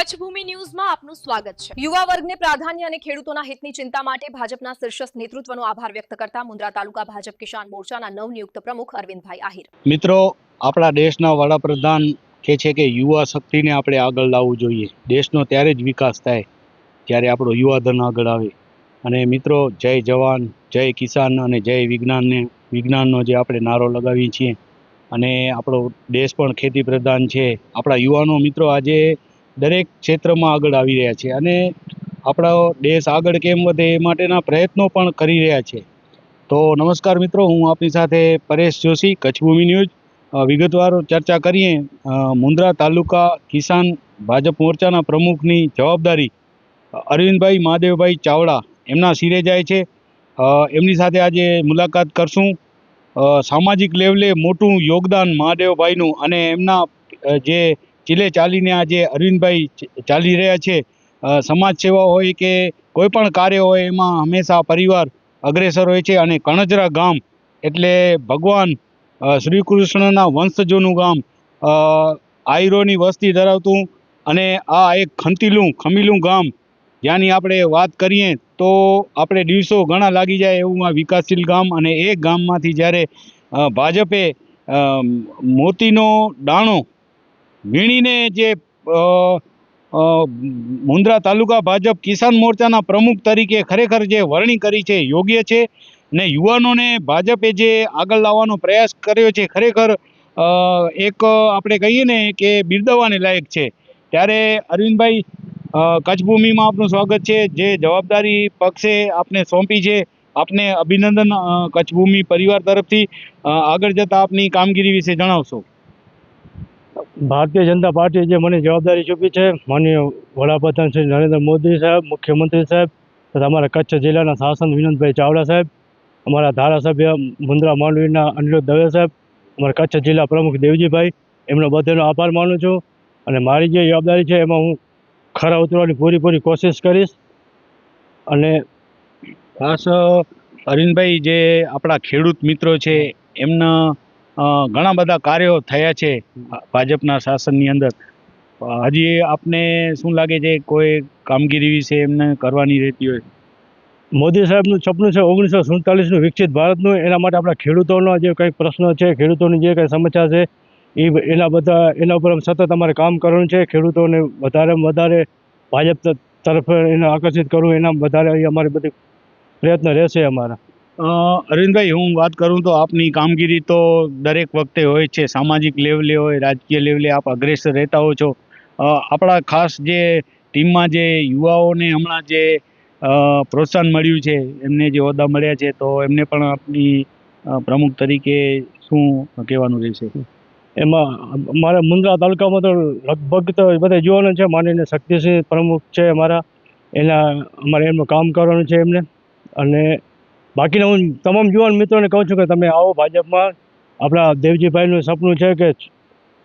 કચ્છ ભૂમિ ન્યૂઝમાં આપનું સ્વાગત છે। યુવા વર્ગને પ્રાધાન્ય અને ખેડૂતોના હિતની ચિંતા માટે ભાજપના શીર્ષસ્થ નેતૃત્વનો આભાર વ્યક્ત કરતા મુન્દ્રા તાલુકા ભાજપ કિસાન મોરચાના નવનિયુક્ત પ્રમુખ અરવિંદભાઈ આહિર। મિત્રો, આપણા દેશના વડાપ્રધાન કહે છે કે યુવા શક્તિને આપણે આગળ લાવવું જોઈએ। દેશનો ત્યારે જ વિકાસ થાય જ્યારે આપણો યુવાધન આગળ આવે। અને મિત્રો, જય જવાન, જય કિસાન અને જય વિજ્ઞાનનો જે આપણે નારો લગાવીએ છીએ અને આપણો દેશ પણ ખેતી પ્રધાન છે। આપણા યુવાનો મિત્રો આજે દરેક ક્ષેત્રમાં આગળ આવી રહ્યા છે અને આપણો દેશ આગળ કેમ વધે એ માટેના પ્રયત્નો પણ કરી રહ્યા છે। તો નમસ્કાર મિત્રો, હું આપની સાથે પરેશ જોશી, કચ્છ ભૂમિ ન્યૂઝ। વિગતવાર ચર્ચા કરીએ। મુન્દ્રા તાલુકા કિસાન ભાજપ મોરચાના પ્રમુખની જવાબદારી અરવિંદભાઈ મહાદેવભાઈ ચાવડા એમના શિરે જાય છે। એમની સાથે આજે મુલાકાત કરશું। સામાજિક લેવલે મોટું યોગદાન મહાદેવભાઈનું અને એમના જે ચીલે ચાલીને આજે અરવિંદભાઈ ચાલી રહ્યા છે। સમાજ સેવા હોય કે કોઈ પણ કાર્ય હોય એમાં હંમેશા પરિવાર અગ્રેસર હોય છે અને કણજરા ગામ એટલે ભગવાન શ્રી કૃષ્ણના વંશજોનું ગામ, આયરોની વસ્તી ધરાવતું અને આ એક ખમીલું ગામ જ્યાંની આપણે વાત કરીએ તો આપણે દિવસો ઘણા લાગી જાય એવું આ વિકાસશીલ ગામ। અને એ ગામમાંથી જ્યારે ભાજપે મોતીનો દાણો વીણીને જે મુન્દ્રા તાલુકા ભાજપ કિસાન મોરચાના પ્રમુખ તરીકે ખરેખર જે વરણી કરી છે યોગ્ય છે ને યુવાનોને ભાજપે જે આગળ લાવવાનો પ્રયાસ કર્યો છે ખરેખર એક આપણે કહીએ ને કે બિરદાવવાને લાયક છે। ત્યારે અરવિંદભાઈ, કચ્છ ભૂમિમાં આપનું સ્વાગત છે। જે જવાબદારી પક્ષે આપને સોંપી છે આપને અભિનંદન કચ્છ ભૂમિ પરિવાર તરફથી। આગળ જતાં આપની કામગીરી વિશે જણાવશો। ભારતીય જનતા પાર્ટી જે મને જવાબદારી સોંપી છે, માનનીય વડાપ્રધાન શ્રી નરેન્દ્ર મોદી સાહેબ, મુખ્યમંત્રી સાહેબ તથા અમારા કચ્છ જિલ્લાના શાસન વિનોદભાઈ ચાવડા સાહેબ, અમારા ધારાસભ્ય મુન્દ્રા માંડવીના અનિરુદ્ધ દવે સાહેબ, અમારા કચ્છ જિલ્લા પ્રમુખ દેવજીભાઈ, એમનો બધાનો આભાર માનું છું। અને મારી જે જવાબદારી છે એમાં હું ખરા ઉતરવાની પૂરી કોશિશ કરીશ। અને ખાસ અરવિંદભાઈ, જે આપણા ખેડૂત મિત્રો છે એમના ઘણા બધા કાર્યો થયા છે ભાજપના શાસનની અંદર। હજી આપને શું લાગે છે કોઈ કામગીરી વિશે એમને કરવાની રહેતી હોય? મોદી સાહેબનું સપનું છે 1947નું વિકસિત ભારતનું। એના માટે આપણા ખેડૂતોનો જે કંઈ પ્રશ્ન છે, ખેડૂતોની જે કંઈ સમસ્યા છે એના ઉપર સતત અમારે કામ કરવાનું છે। ખેડૂતોને વધારેમાં વધારે ભાજપ તરફ એને આકર્ષિત કરવું, એના વધારે અમારી બધી પ્રયત્ન રહેશે અમારા। અરવિંદભાઈ, હું વાત કરું તો આપની કામગીરી તો દરેક વખતે હોય છે, સામાજિક લેવલે હોય, રાજકીય લેવલે આપ અગ્રેસર રહેતા હો છો। આપણા ખાસ જે ટીમમાં જે યુવાઓને હમણાં જે પ્રોત્સાહન મળ્યું છે, એમને જે હોદ્દા મળ્યા છે, તો એમને પણ આપની પ્રમુખ તરીકે શું કહેવાનું રહેશે? એમાં અમારા મુન્દ્રા તાલુકામાં તો લગભગ તો બધા યુવાનો છે। માનીને શક્તિસિંહ પ્રમુખ છે અમારા, અમારે એમનું કામ કરવાનું છે એમને। અને બાકીના હું તમામ યુવાન મિત્રોને કહું છું કે તમે આવો ભાજપમાં। આપણા દેવજીભાઈનું સપનું છે કે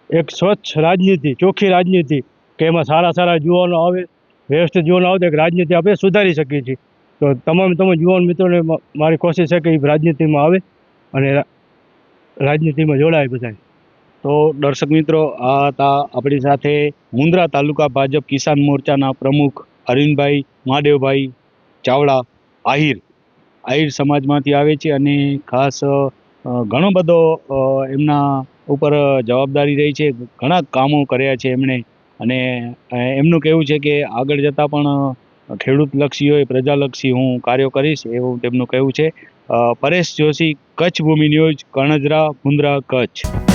એક સ્વચ્છ રાજનીતિ, ચોખ્ખી રાજનીતિ, કે એમાં સારા યુવાનો આવે, વ્યવસ્થિત યુવાનો આવે તો એક રાજનીતિ આપણે સુધારી શકીએ છીએ। તો તમામ યુવાન મિત્રોને મારી કોશિશ છે કે એ રાજનીતિમાં આવે અને રાજનીતિમાં જોડાય બધા। તો દર્શક મિત્રો, આ હતા આપણી સાથે મુન્દ્રા તાલુકા ભાજપ કિસાન મોરચાના પ્રમુખ અરવિંદભાઈ મહાદેવભાઈ ચાવડા આહિર સમાજમાંથી આવે છે અને ખાસ ઘણો બધો એમના ઉપર જવાબદારી રહી છે, ઘણા કામો કર્યા છે એમણે। અને એમનું કહેવું છે કે આગળ જતાં પણ ખેડૂતલક્ષી હોય, પ્રજાલક્ષી હું કાર્યો કરીશ એવું તેમનું કહેવું છે। પરેશ જોશી, કચ્છ ભૂમિ ન્યૂઝ, કણજરા, મુન્દ્રા, કચ્છ।